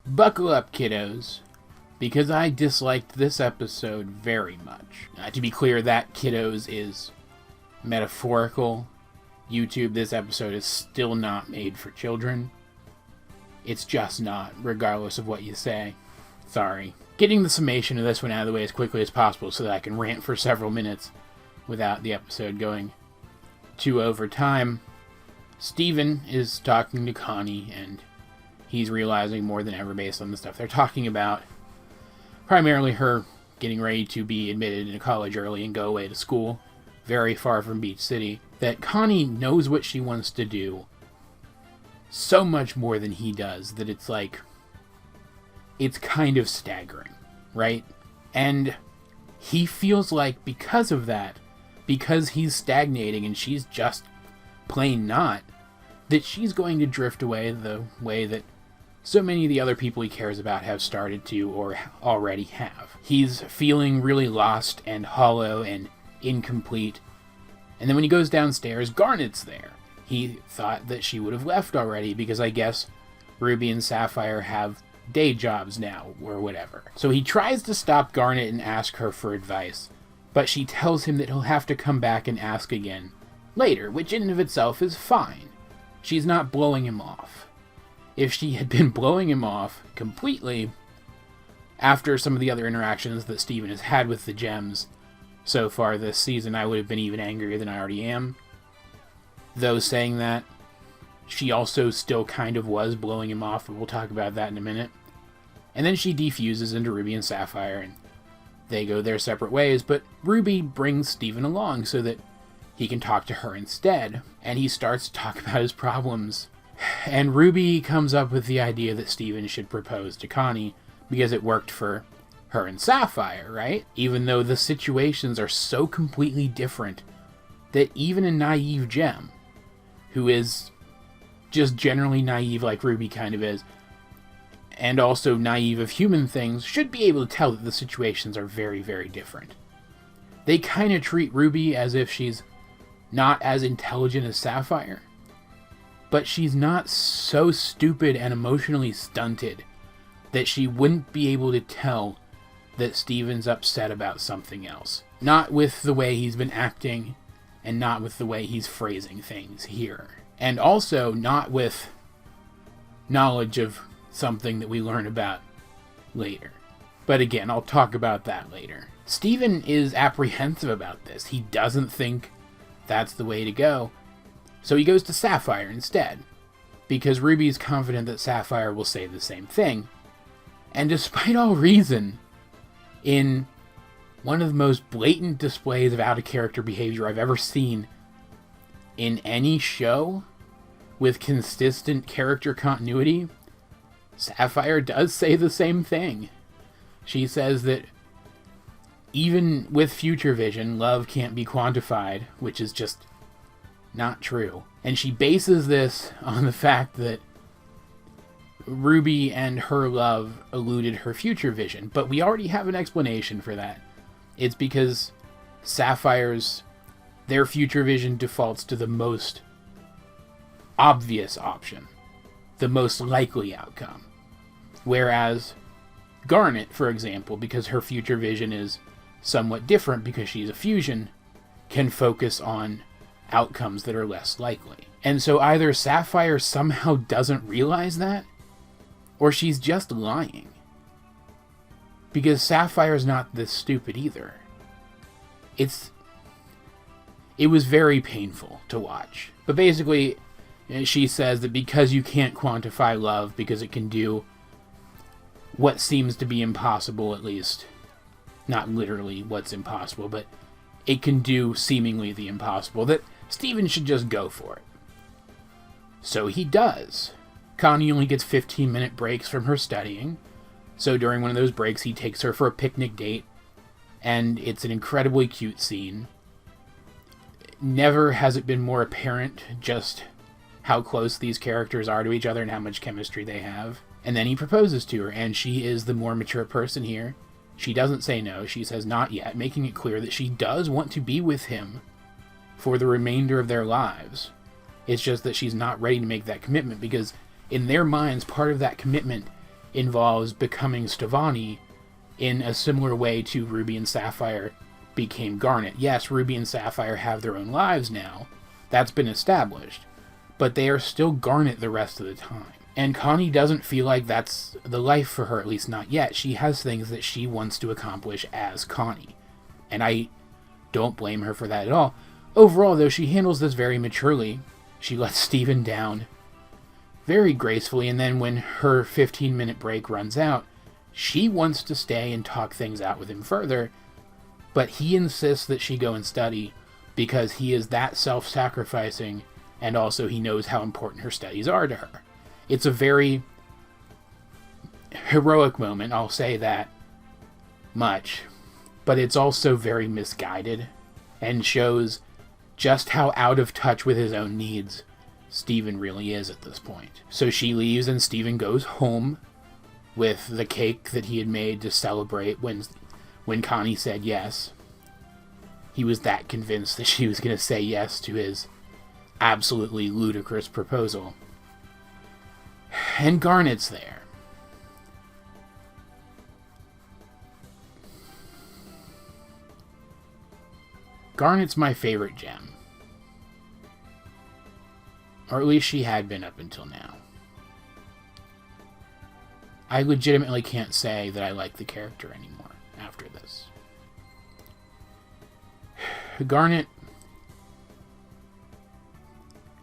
Buckle up, kiddos, because I disliked this episode very much. To be clear, that kiddos is metaphorical. YouTube, this episode is still not made for children. It's just not, regardless of what you say. Sorry. Getting the summation of this one out of the way as quickly as possible so that I can rant for several minutes without the episode going too over time. Steven is talking to Connie, and he's realizing more than ever, based on the stuff they're talking about, primarily her getting ready to be admitted into college early and go away to school, very far from Beach City, that Connie knows what she wants to do so much more than he does that it's like, it's kind of staggering, right? And he feels like because of that, because he's stagnating and she's just plain not, that she's going to drift away the way that so many of the other people he cares about have started to or already have. He's feeling really lost and hollow and incomplete. And then when he goes downstairs, Garnet's there. He thought that she would have left already because I guess Ruby and Sapphire have day jobs now or whatever. So he tries to stop Garnet and ask her for advice, but she tells him that he'll have to come back and ask again later, which in and of itself is fine. She's not blowing him off. If she had been blowing him off completely after some of the other interactions that Steven has had with the gems so far this season, I would have been even angrier than I already am. Though saying that, she also still kind of was blowing him off, but we'll talk about that in a minute. And then she defuses into Ruby and Sapphire, and they go their separate ways, but Ruby brings Steven along so that he can talk to her instead, and he starts to talk about his problems. And Ruby comes up with the idea that Steven should propose to Connie because it worked for her and Sapphire, right? Even though the situations are so completely different that even a naive gem, who is just generally naive like Ruby kind of is, and also naive of human things, should be able to tell that the situations are very, very different. They kind of treat Ruby as if she's not as intelligent as Sapphire, but she's not so stupid and emotionally stunted that she wouldn't be able to tell that Steven's upset about something else. Not with the way he's been acting, and not with the way he's phrasing things here. And also not with knowledge of something that we learn about later. But again, I'll talk about that later. Steven is apprehensive about this. He doesn't think that's the way to go. So he goes to Sapphire instead, because Ruby's confident that Sapphire will say the same thing. And despite all reason, in one of the most blatant displays of out-of-character behavior I've ever seen in any show with consistent character continuity, Sapphire does say the same thing. She says that even with future vision, love can't be quantified, which is just not true. And she bases this on the fact that Ruby and her love eluded her future vision, but we already have an explanation for that. It's because their future vision defaults to the most obvious option, the most likely outcome. Whereas Garnet, for example, because her future vision is somewhat different because she's a fusion, can focus on outcomes that are less likely. And so either Sapphire somehow doesn't realize that, or she's just lying. Because Sapphire's not this stupid either. It was very painful to watch. But basically, she says that because you can't quantify love, because it can do what seems to be impossible, at least, not literally what's impossible, but it can do seemingly the impossible, that Steven should just go for it. So he does. Connie only gets 15-minute breaks from her studying, so during one of those breaks he takes her for a picnic date, and it's an incredibly cute scene. Never has it been more apparent just how close these characters are to each other and how much chemistry they have. And then he proposes to her, and she is the more mature person here. She doesn't say no, she says not yet, making it clear that she does want to be with him for the remainder of their lives. It's just that she's not ready to make that commitment, because in their minds, part of that commitment involves becoming Stevonnie in a similar way to Ruby and Sapphire became Garnet. Yes, Ruby and Sapphire have their own lives now. That's been established. But they are still Garnet the rest of the time. And Connie doesn't feel like that's the life for her, at least not yet. She has things that she wants to accomplish as Connie. And I don't blame her for that at all. Overall, though, she handles this very maturely. She lets Steven down very gracefully, and then when her 15-minute break runs out, she wants to stay and talk things out with him further, but he insists that she go and study because he is that self-sacrificing, and also he knows how important her studies are to her. It's a very heroic moment, I'll say that much, but it's also very misguided and shows just how out of touch with his own needs Steven really is at this point. So she leaves and Steven goes home with the cake that he had made to celebrate when Connie said yes. He was that convinced that she was going to say yes to his absolutely ludicrous proposal. And Garnet's there. Garnet's my favorite gem. Or at least she had been up until now. I legitimately can't say that I like the character anymore after this. Garnet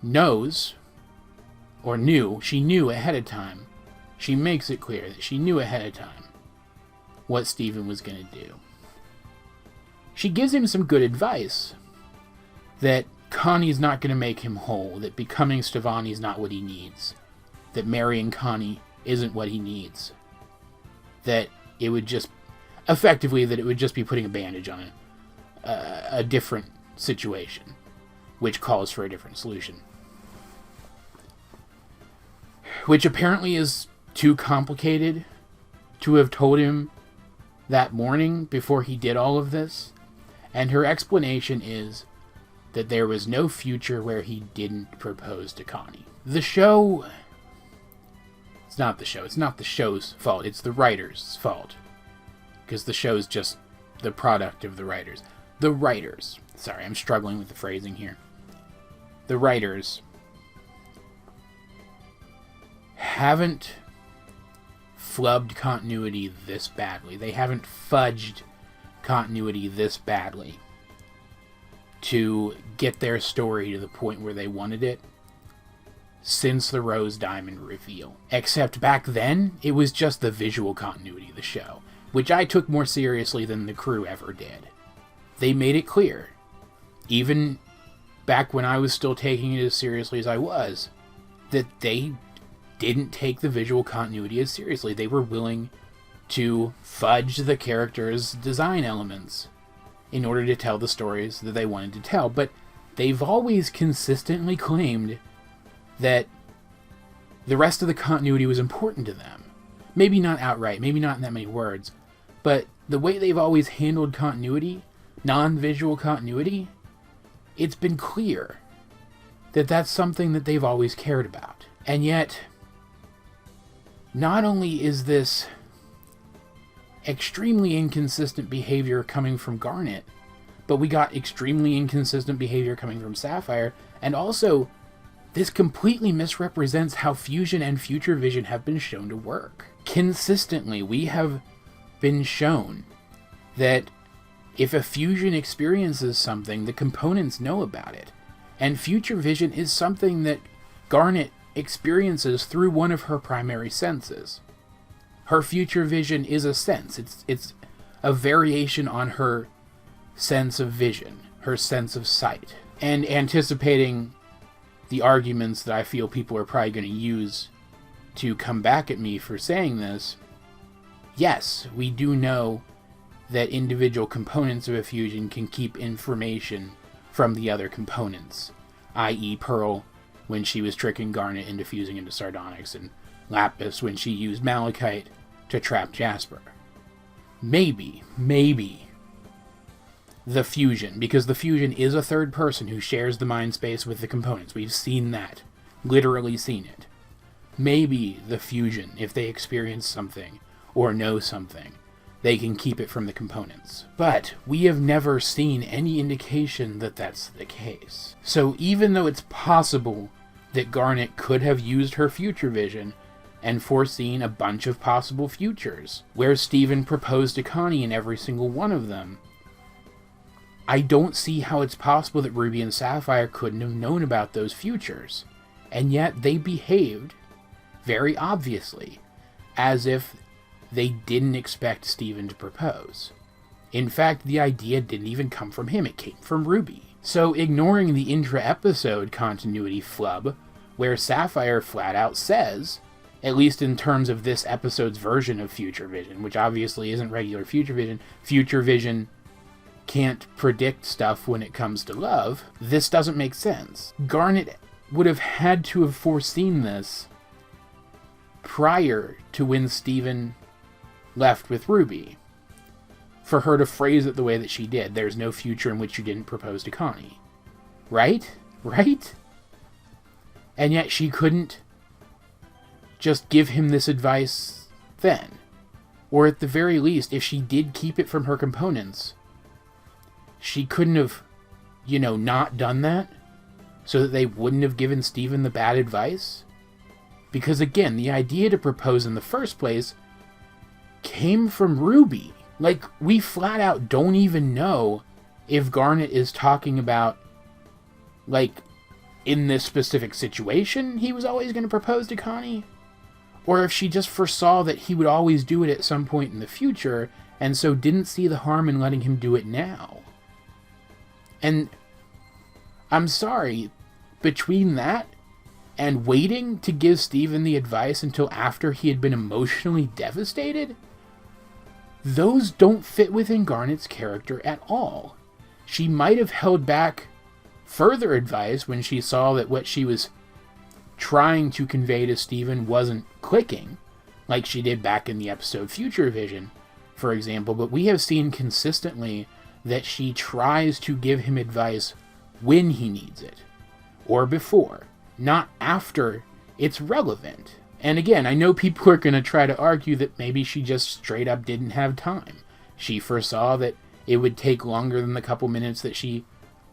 knows, or knew, she knew ahead of time. She makes it clear that she knew ahead of time what Steven was going to do. She gives him some good advice that Connie's not going to make him whole, that becoming Stevonnie's not what he needs, that marrying Connie isn't what he needs, that it would just, effectively, that it would just be putting a bandage on a different situation, which calls for a different solution. Which apparently is too complicated to have told him that morning before he did all of this, and her explanation is that there was no future where he didn't propose to Connie. The show... It's not the show. It's not the show's fault. It's the writer's fault. Because the show's just the product of the writers. The writers... Sorry, I'm struggling with the phrasing here. The writers haven't flubbed continuity this badly. They haven't fudged continuity this badly to get their story to the point where they wanted it since the Rose Diamond reveal. Except back then, it was just the visual continuity of the show, which I took more seriously than the crew ever did. They made it clear, even back when I was still taking it as seriously as I was, that they didn't take the visual continuity as seriously. They were willing to fudge the characters' design elements in order to tell the stories that they wanted to tell. But they've always consistently claimed that the rest of the continuity was important to them. Maybe not outright, maybe not in that many words, but the way they've always handled continuity, non-visual continuity, it's been clear that that's something that they've always cared about. And yet, not only is this extremely inconsistent behavior coming from Garnet, but we got extremely inconsistent behavior coming from Sapphire, and also this completely misrepresents how Fusion and Future Vision have been shown to work. Consistently, we have been shown that if a Fusion experiences something, the components know about it, and Future Vision is something that Garnet experiences through one of her primary senses. Her future vision is a sense. It's a variation on her sense of vision, her sense of sight. And anticipating the arguments that I feel people are probably going to use to come back at me for saying this, yes, we do know that individual components of a fusion can keep information from the other components, i.e. Pearl when she was tricking Garnet into fusing into Sardonyx, and Lapis when she used Malachite to trap Jasper. Maybe the fusion, because the fusion is a third person who shares the mind space with the components. We've seen that. Literally seen it. maybe the fusion, if they experience something or know something, they can keep it from the components. But we have never seen any indication that that's the case. So even though it's possible that Garnet could have used her future vision and foreseen a bunch of possible futures, where Steven proposed to Connie in every single one of them, I don't see how it's possible that Ruby and Sapphire couldn't have known about those futures. And yet they behaved, very obviously, as if they didn't expect Steven to propose. In fact, the idea didn't even come from him, it came from Ruby. So ignoring the intra-episode continuity flub, where Sapphire flat out says, at least in terms of this episode's version of Future Vision, which obviously isn't regular Future Vision can't predict stuff when it comes to love, this doesn't make sense. Garnet would have had to have foreseen this prior to when Steven left with Ruby, for her to phrase it the way that she did. There's no future in which you didn't propose to Connie. Right? Right? And yet she couldn't just give him this advice then. Or at the very least, if she did keep it from her components, she couldn't have, not done that so that they wouldn't have given Steven the bad advice? Because again, the idea to propose in the first place came from Ruby. Like, we flat out don't even know if Garnet is talking about, like, in this specific situation, he was always going to propose to Connie, or if she just foresaw that he would always do it at some point in the future, and so didn't see the harm in letting him do it now. And I'm sorry, between that and waiting to give Steven the advice until after he had been emotionally devastated, those don't fit within Garnet's character at all. She might have held back further advice when she saw that what she was trying to convey to Steven wasn't clicking, like she did back in the episode Future Vision, for example, but we have seen consistently that she tries to give him advice when he needs it, or before, not after it's relevant. And again, I know people are going to try to argue that maybe she just straight up didn't have time. She foresaw that it would take longer than the couple minutes that she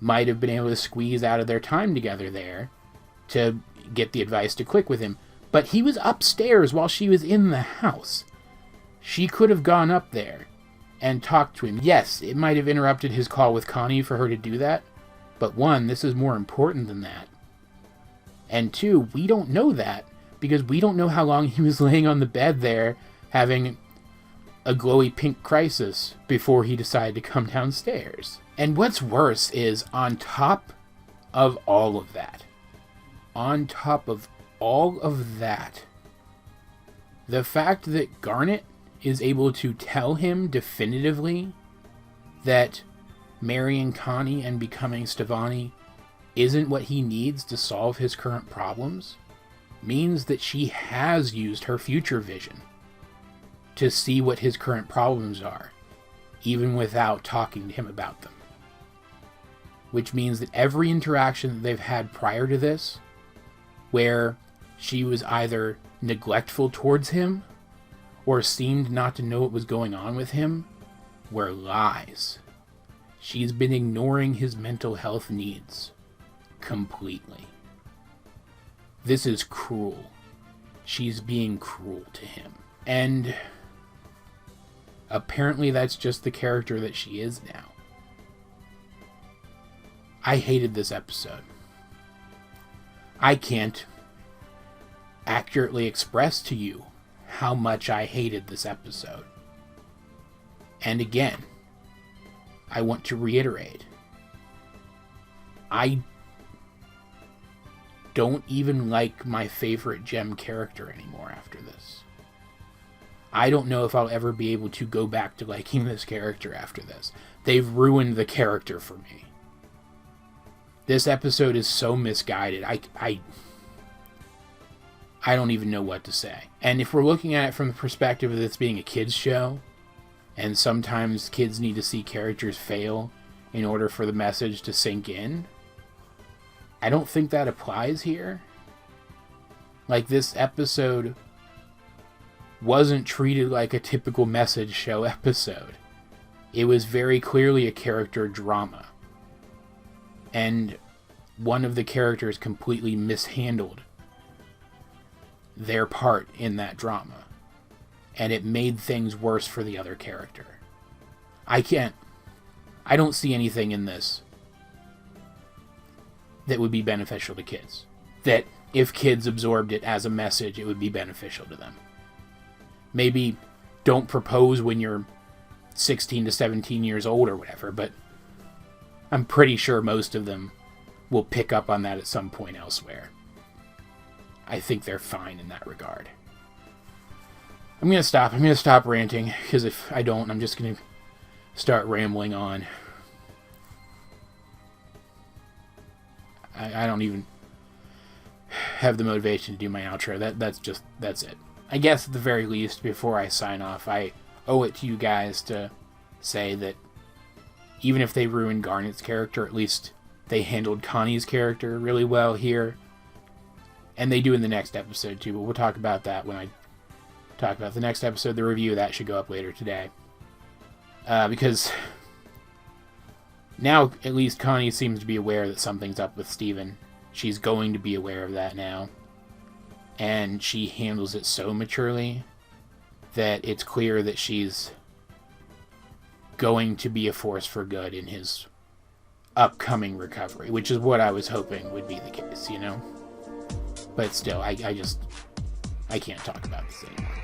might have been able to squeeze out of their time together there to get the advice to click with him. But he was upstairs while she was in the house. She could have gone up there and talked to him. Yes, it might have interrupted his call with Connie for her to do that, but one, this is more important than that. And two, we don't know that, because we don't know how long he was laying on the bed there having a glowy pink crisis before he decided to come downstairs. And what's worse is, on top of all of that, the fact that Garnet is able to tell him definitively that marrying Connie and becoming Stevonnie isn't what he needs to solve his current problems means that she has used her future vision to see what his current problems are, even without talking to him about them. Which means that every interaction that they've had prior to this, where she was either neglectful towards him or seemed not to know what was going on with him, were lies. She's been ignoring his mental health needs completely. This is cruel. She's being cruel to him. And apparently that's just the character that she is now. I hated this episode. I can't accurately express to you how much I hated this episode. And again, I want to reiterate, I don't even like my favorite Jem character anymore after this. I don't know if I'll ever be able to go back to liking this character after this. They've ruined the character for me. This episode is so misguided. I don't even know what to say. And if we're looking at it from the perspective of this being a kid's show, and sometimes kids need to see characters fail in order for the message to sink in, I don't think that applies here. Like, this episode wasn't treated like a typical message show episode. It was very clearly a character drama. And one of the characters completely mishandled their part in that drama. And it made things worse for the other character. I don't see anything in this that would be beneficial to kids. That if kids absorbed it as a message, it would be beneficial to them. Maybe don't propose when you're 16 to 17 years old or whatever, but I'm pretty sure most of them will pick up on that at some point elsewhere. I think they're fine in that regard. I'm going to stop ranting, because if I don't, I'm just going to start rambling on. I don't even have the motivation to do my outro. That's it. I guess at the very least, before I sign off, I owe it to you guys to say that even if they ruined Garnet's character, at least they handled Connie's character really well here. And they do in the next episode too, but we'll talk about that when I talk about the next episode. The review of that should go up later today. Because now at least Connie seems to be aware that something's up with Steven. She's going to be aware of that now. And she handles it so maturely that it's clear that she's going to be a force for good in his upcoming recovery, which is what I was hoping would be the case, you know? But still, I can't talk about this anymore.